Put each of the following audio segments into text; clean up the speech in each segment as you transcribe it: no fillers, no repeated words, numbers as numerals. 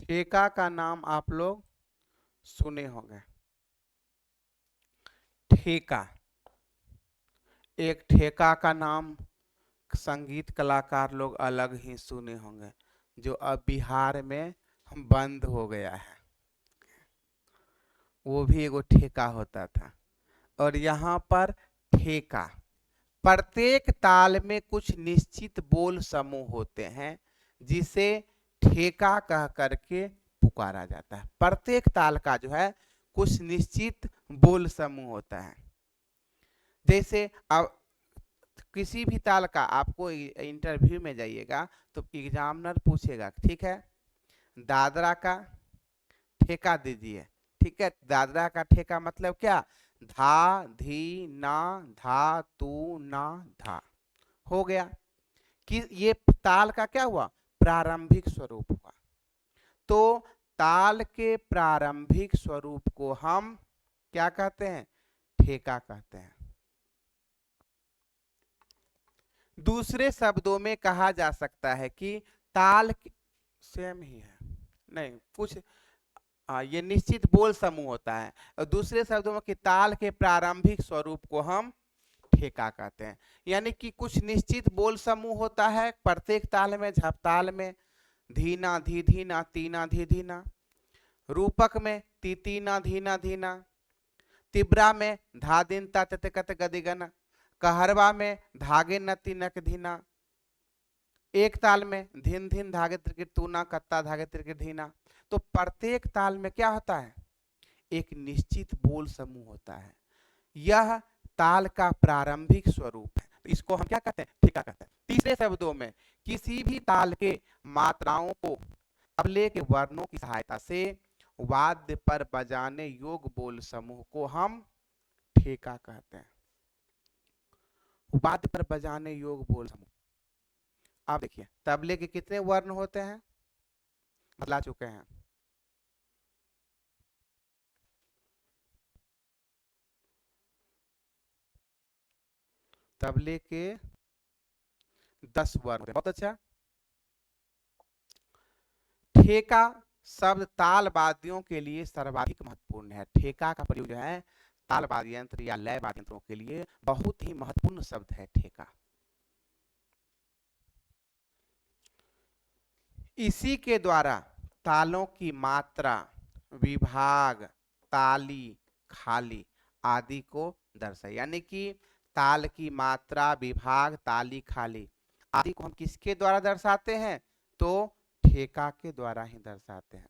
ठेका का नाम आप लोग सुने होंगे। ठेका, एक ठेका का नाम संगीत कलाकार लोग अलग ही सुने होंगे, जो अब बिहार में बंद हो गया है। वो भी एगो ठेका होता था। और यहाँ पर ठेका, प्रत्येक ताल में कुछ निश्चित बोल समूह होते हैं जिसे ठेका कह करके पुकारा जाता है। प्रत्येक ताल का जो है कुछ निश्चित बोल समूह होता है। जैसे अब किसी भी ताल का आपको इंटरव्यू में जाइएगा तो एग्जामिनर पूछेगा, ठीक है, दादरा का ठेका दीजिए। ठीक है, दादरा का ठेका मतलब क्या, धा धी ना धा तू ना धा, हो गया। कि ये ताल का क्या हुआ, प्रारंभिक स्वरूप हुआ। तो ताल के प्रारंभिक स्वरूप को हम क्या कहते हैं, ठेका कहते हैं। दूसरे शब्दों में कहा जा सकता है कि ताल सेम ही है, नहीं कुछ, हाँ, ये निश्चित बोल समूह होता है। और दूसरे शब्दों में कि ताल के प्रारंभिक स्वरूप को हम ठेका कहते हैं। यानी कि कुछ निश्चित बोल समूह होता है प्रत्येक ताल में। झपताल में धीना धी धीना, तीना धी धीना। रूपक में ती तीना धीना धीना। तिब्रा में धा दिन ता तत कत गदिगना। कहरवा में धागे न तिनक धीना। एक ताल में धिन धिन धागे त्रिकिट तूना कत्ता धागे त्रिकिट धीना। तो प्रत्येक ताल में क्या होता है, एक निश्चित बोल समूह होता है। यह ताल का प्रारंभिक स्वरूप है। तो इसको हम क्या कहते हैं, ठेका कहते हैं। तीसरे शब्दों में किसी भी ताल के मात्राओं को तबले के वर्णों की सहायता से वाद्य पर बजाने योग्य बोल समूह को हम ठेका कहते हैं। वाद्य पर बजाने योग्य बोल समूह। आप देखिए तबले के कितने वर्ण होते हैं, बतला चुके हैं। तबले के 10 वर्ण होते हैं। बहुत अच्छा। ठेका शब्द ताल वाद्यों के लिए सर्वाधिक महत्वपूर्ण है। ठेका का प्रयोग जो है ताल वाद्य यंत्र या लय वाद्य यंत्रों के लिए बहुत ही महत्वपूर्ण शब्द है ठेका। इसी के द्वारा तालों की मात्रा, विभाग, ताली, खाली आदि को दर्शाए। यानी कि ताल की मात्रा, विभाग, ताली, खाली आदि को हम किसके द्वारा दर्शाते हैं, तो ठेका के द्वारा ही दर्शाते हैं।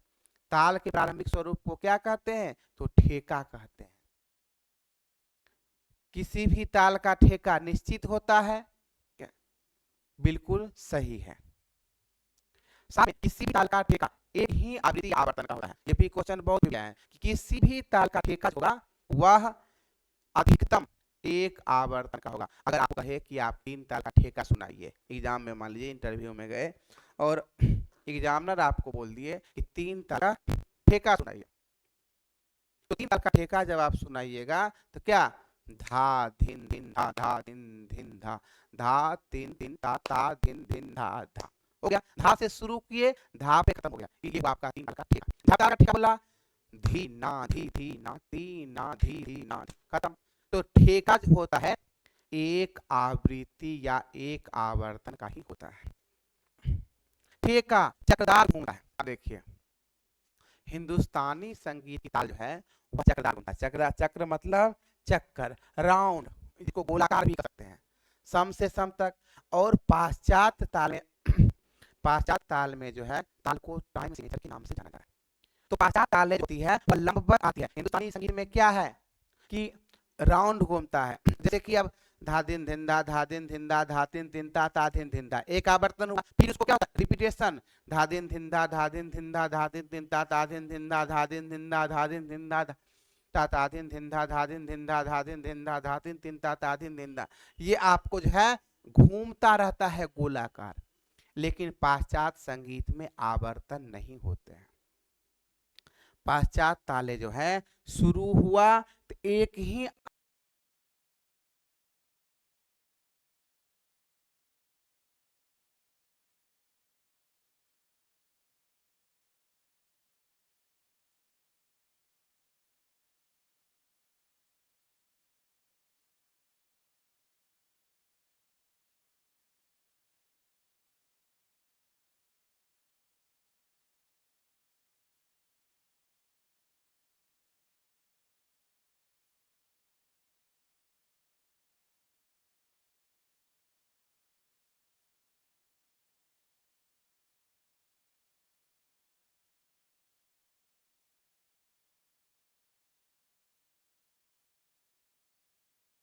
ताल के प्रारंभिक स्वरूप को क्या कहते हैं, तो ठेका कहते हैं। किसी भी ताल का ठेका निश्चित होता है क्या, बिल्कुल सही है। साथ किसी भी ताल का ठेका एक ही आवृत्ति आवर्तन का होता है। ये भी क्वेश्चन बहुत गया है कि किसी भी ताल का ठेका होगा वह अधिकतम एक आवर्तन का होगा। अगर आपको कहे कि आप 3 ताल का ठेका सुनाइए, एग्जाम में मान लीजिए इंटरव्यू में गए और एग्जामिनर आपको बोल दिए कि 3 ताल का ठेका सुनाइए, तो 3 ताल का ठेका जब आप सुनाइएगा तो क्या, धा धिन धिन धा धा धिन धिन धा, धा तीन तीन ता ता धिन धिन धा धा, हो गया। धा से शुरू किए, धा पे खत्म हो गया। ये आपका 3 ताल का ठेका। धा ताल का ठेका बोला, धी ना धी धी ना ती ना धी धी ना, खत्म। तो ठेका जो होता है एक आवृत्ति या एक आवर्तन का ही होता है। ठेका चक्रदार घूमता है। अब देखिए हिंदुस्तानी संगीत की ताल जो है वह चक्रदार घूमता है। चक्र, चक्र मतलब चक्कर, राउंड, इसको गोलाकार भी कर सकते हैं, सम से सम तक। और पाश्चात्य ताल पाश्चात्य ताल में जो है ताल को टाइम सिग्नेचर के नाम से जाना जाता है। तो पाश्चात्य ताल जो होती है वह लंबवत आती है। हिंदुस्तानी संगीत में क्या है कि राउंड घूमता है। जैसे कि अब धा दिन धिंदा धा दिन धिंदा धा तीन तीन ता दिन धिंदा, एक आवर्तन हुआ, फिर उसको क्या होता है, रिपीटेशन, धा दिन धिंदा धा दिन धिंदा धा दिन दिन ता दिन धिंदा धा दिन धिंदा धा दिन धिंदा ता दिन धिंदा धा दिन धिंदा धा दिन धिंदा धा दिन तीन ता दिन धिंदा। ये आपको जो है घूमता रहता है गोलाकार। लेकिन पाश्चात्य संगीत में आवर्तन नहीं होते हैं। पाश्चात्य ताले जो है शुरू हुआ तो एक ही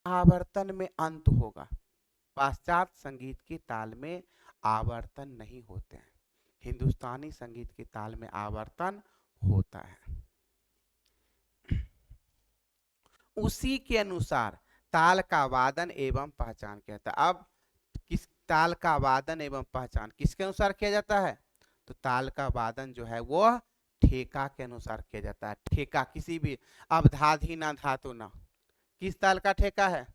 आवर्तन में अंत होगा। पाश्चात्य संगीत की ताल में आवर्तन नहीं होते हैं, हिंदुस्तानी संगीत की ताल में आवर्तन होता है। उसी के अनुसार ताल का वादन एवं पहचान किया जाता है। अब किस ताल का वादन एवं पहचान किसके अनुसार किया जाता है? तो ताल का वादन जो है वो ठेका के अनुसार किया जाता है। ठेका किसी भी, अब धाधि ना धातु ना, किस ताल का ठेका है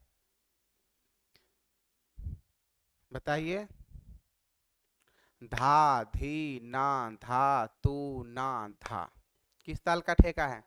बताइए? धा धी ना धा तू ना धा, किस ताल का ठेका है?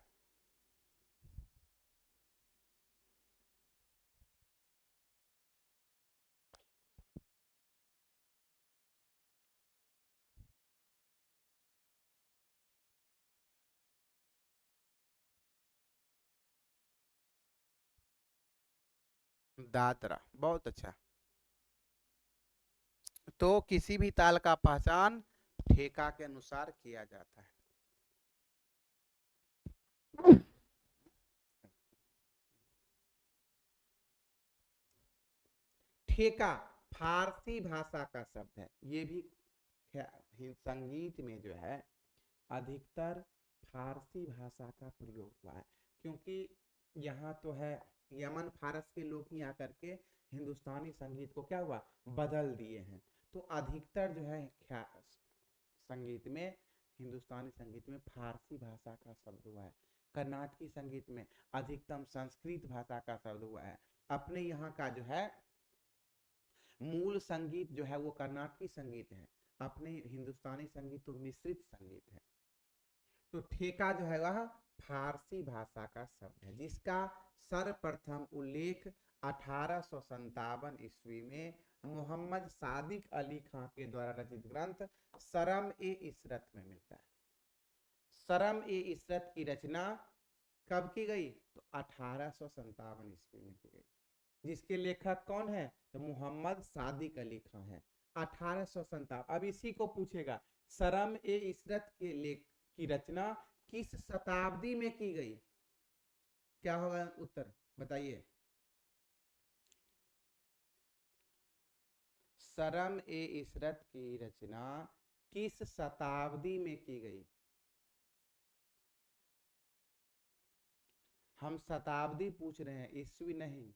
दादरा, बहुत अच्छा। तो किसी भी ताल का पहचान ठेका के अनुसार किया जाता है। ठेका फारसी भाषा का शब्द है। ये भी संगीत में जो है अधिकतर फारसी भाषा का प्रयोग हुआ है, क्योंकि यहाँ तो है यमन फारस के लोग ही आकर के हिंदुस्तानी संगीत को क्या हुआ, बदल दिए हैं। तो अधिकतर जो है संगीत में, हिंदुस्तानी संगीत में फारसी भाषा का शब्द हुआ है। कर्नाटकी संगीत में अधिकतम संस्कृत भाषा का शब्द हुआ है। अपने यहाँ का जो है मूल संगीत जो है वो कर्नाटकी संगीत है, अपने हिंदुस्तानी संगीत तो मिश्रित संगीत है। तो ठेका जो है वह फारसी भाषा का शब्द है, जिसका सर्वप्रथम उल्लेख 1857 ईस्वी में मोहम्मद सादिक अली खां के द्वारा रचित ग्रंथ शरम ए इसरत में मिलता है। शरम ए इसरत की रचना कब की गई? तो 1857 ईस्वी में की गई। जिसके लेखक कौन है? तो मोहम्मद सादिक अली खां है। 1857। अब इसी को पूछेगा, शरम ए इसरत के लेख की रचना किस शताब्दी में की गई? क्या होगा उत्तर बताइए? शरम ए इसरत की रचना किस शताब्दी में की गई? हम शताब्दी पूछ रहे हैं, ईस्वी नहीं।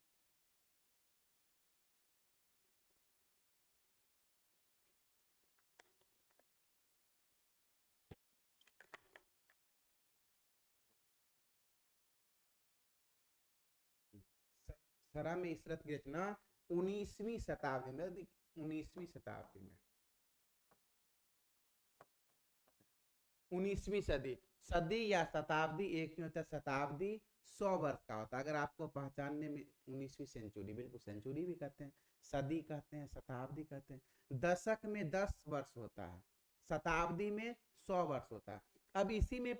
शरम ए इसरत की रचना 19वीं शताब्दी में, 19वीं शताब्दी में, 19वीं सदी। सदी या शताब्दी एक ही होता है। शताब्दी 100 वर्ष का होता है। अगर आपको पहचानने में 19वीं सेंचुरी, बिल्कुल सेंचुरी भी कहते हैं, सदी कहते हैं, शताब्दी कहते हैं। दशक में 10 वर्ष होता है, शताब्दी में 100 वर्ष होता है। अब इसी में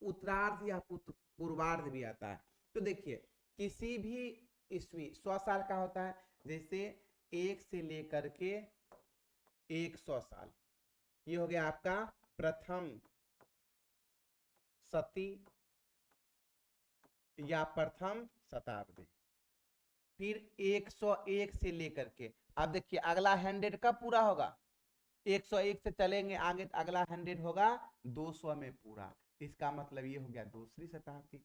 उत्तरार्ध या पूर्वार्ध भी आता है। तो देखिए, किसी भी ईस्वी 100 साल का होता है, जैसे 1 से लेकर के 100 साल, ये हो गया आपका प्रथम सती या प्रथम शताब्दी। फिर 101 से लेकर के, अब देखिए अगला 100 कब पूरा होगा? 101 से चलेंगे आगे तो अगला 100 होगा 200 में पूरा। इसका मतलब ये हो गया दूसरी शताब्दी।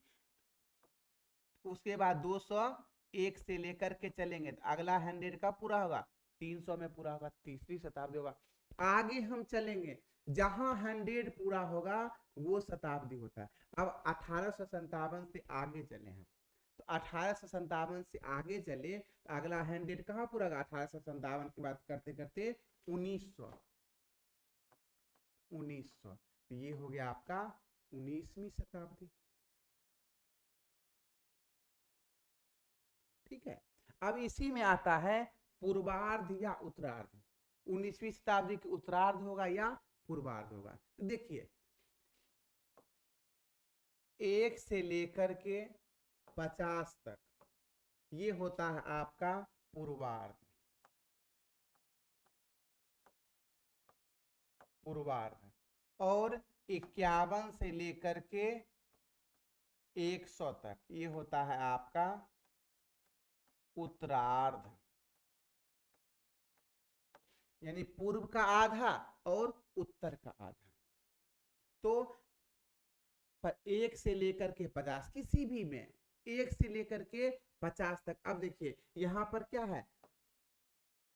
उसके बाद 201 से लेकर के चलेंगे तो अगला 100 कब पूरा होगा? 300 में पूरा होगा, तीसरी शताब्दी होगा। आगे हम चलेंगे, जहां 100 पूरा होगा वो शताब्दी होता है। अब 1857 से आगे चले हैं, तो 1857 से आगे चले तो अगला 100 कहाँ पूरा होगा? 1857 की बात करते करते 1900, 1900, तो ये हो गया आपका 19वीं शताब्दी। ठीक है। अब इसी में आता है पूर्वार्ध या उत्तरार्ध। 19वीं शताब्दी के उत्तरार्ध होगा या पूर्वार्ध होगा? तो देखिए, 1 से लेकर के 50 तक ये होता है आपका पूर्वार्ध, पूर्वार्ध। और 51 से लेकर के 100 तक ये होता है आपका उत्तरार्ध, यानी पूर्व का आधा और उत्तर का आधा। तो 1 से लेकर के 50, किसी भी में 1 से लेकर के 50 तक। अब देखिए यहां पर क्या है,